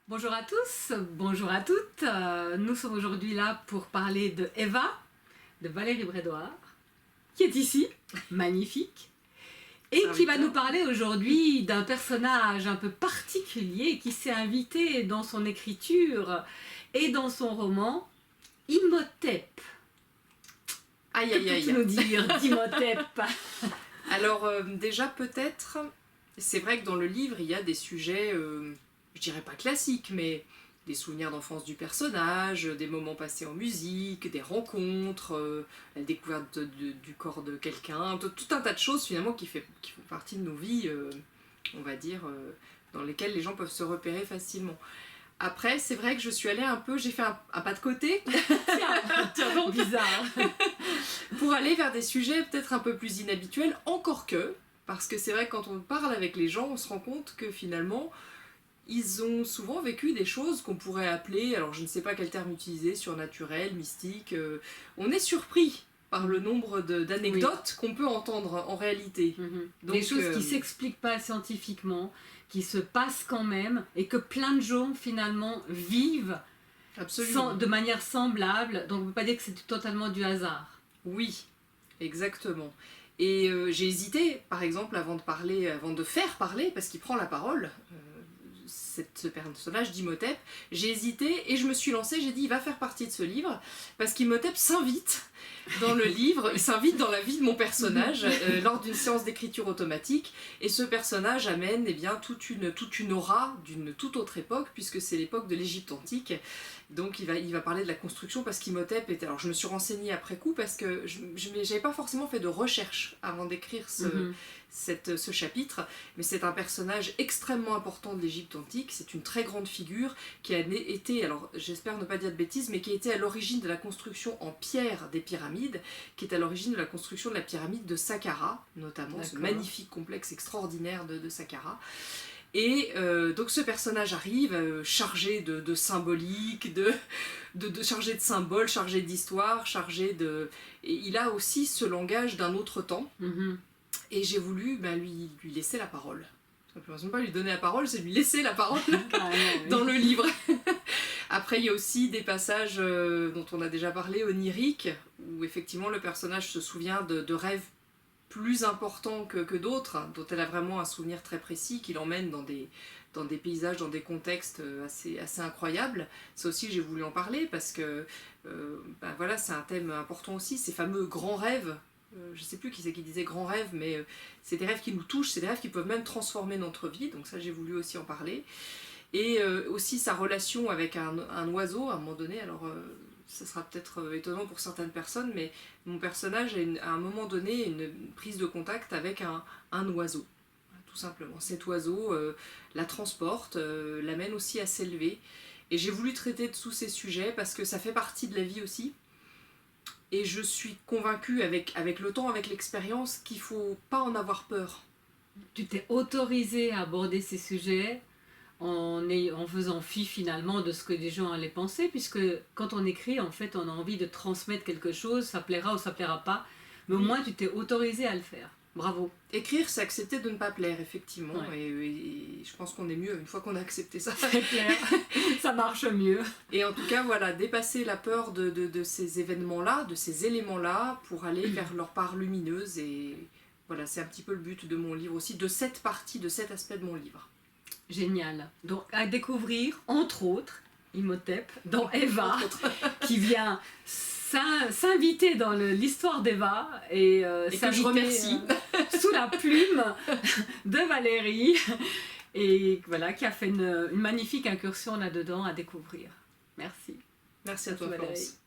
Bonjour à tous, bonjour à toutes. Nous sommes aujourd'hui là pour parler de Eva, de Valérie Brédoire, qui est ici, magnifique, et qui va nous parler aujourd'hui d'un personnage un peu particulier qui s'est invité dans son écriture et dans son roman, Imhotep. Aïe aïe aïe. Que peux-tu nous dire d'Imhotep? Alors déjà peut-être, c'est vrai que dans le livre il y a des sujets, je dirais pas classiques, mais des souvenirs d'enfance du personnage, des moments passés en musique, des rencontres, la découverte du corps de quelqu'un, tout un tas de choses finalement qui font partie de nos vies, on va dire, dans lesquelles les gens peuvent se repérer facilement. Après, c'est vrai que je suis allée un peu, j'ai fait un pas de côté. Tiens, donc bizarre. Pour aller vers des sujets peut-être un peu plus inhabituels, encore que, parce que c'est vrai que quand on parle avec les gens, on se rend compte que finalement, ils ont souvent vécu des choses qu'on pourrait appeler, alors je ne sais pas quel terme utiliser, surnaturel, mystique. On est surpris par le nombre d'anecdotes qu'on peut entendre en réalité. Donc, des choses qui ne s'expliquent pas scientifiquement, qui se passent quand même, et que plein de gens finalement vivent de manière semblable. Donc on ne peut pas dire que c'est totalement du hasard. Oui, exactement. Et j'ai hésité, par exemple, avant de faire parler, parce qu'il prend la parole, ce personnage d'Imhotep, j'ai hésité et je me suis lancée, j'ai dit il va faire partie de ce livre, parce qu'Imhotep s'invite dans le livre, il s'invite dans la vie de mon personnage lors d'une séance d'écriture automatique, et ce personnage amène toute une aura d'une toute autre époque, puisque c'est l'époque de l'Égypte antique. Donc il va parler de la construction, parce qu'Imhotep était... Alors je me suis renseignée après coup, parce que je n'avais pas forcément fait de recherche avant d'écrire ce chapitre, mais c'est un personnage extrêmement important de l'Égypte antique, c'est une très grande figure qui a été, alors j'espère ne pas dire de bêtises, mais qui a été à l'origine de la construction en pierre des pyramides, qui est à l'origine de la construction de la pyramide de Saqqara, notamment ce magnifique complexe extraordinaire de Saqqara. Et donc ce personnage arrive chargé de symbolique, chargé de symboles, chargé d'histoire, et il a aussi ce langage d'un autre temps. Et j'ai voulu lui laisser la parole. Je ne pas lui donner la parole, c'est lui laisser la parole dans le livre. Après, il y a aussi des passages dont on a déjà parlé, oniriques, où effectivement le personnage se souvient de rêves plus importants que d'autres, dont elle a vraiment un souvenir très précis, qui l'emmène dans des paysages, dans des contextes assez incroyables. Ça aussi, j'ai voulu en parler, parce que voilà, c'est un thème important aussi, ces fameux grands rêves. Je ne sais plus qui c'est qui disait grands rêves, mais c'est des rêves qui nous touchent, c'est des rêves qui peuvent même transformer notre vie, donc ça j'ai voulu aussi en parler. Et aussi sa relation avec un oiseau, à un moment donné, alors ça sera peut-être étonnant pour certaines personnes, mais mon personnage a à un moment donné une prise de contact avec un oiseau, tout simplement. Cet oiseau la transporte, l'amène aussi à s'élever, et j'ai voulu traiter de tous ces sujets parce que ça fait partie de la vie aussi. Et je suis convaincue avec le temps, avec l'expérience, qu'il ne faut pas en avoir peur. Tu t'es autorisée à aborder ces sujets en faisant fi finalement de ce que les gens allaient penser, puisque quand on écrit, en fait, on a envie de transmettre quelque chose, ça plaira ou ça plaira pas, mais au moins tu t'es autorisée à le faire. Bravo. Écrire, c'est accepter de ne pas plaire, effectivement, et je pense qu'on est mieux une fois qu'on a accepté ça. C'est clair, ça marche mieux. Et en tout cas, voilà, dépasser la peur de ces événements-là, de ces éléments-là, pour aller vers leur part lumineuse, et voilà, c'est un petit peu le but de mon livre aussi, de cet aspect de mon livre. Génial. Donc à découvrir, entre autres, Imhotep dans Eva, qui vient s'inviter dans l'histoire d'Eva et que je remercie sous la plume de Valérie, et voilà, qui a fait une magnifique incursion là-dedans à découvrir. Merci. Merci à toi, Florence.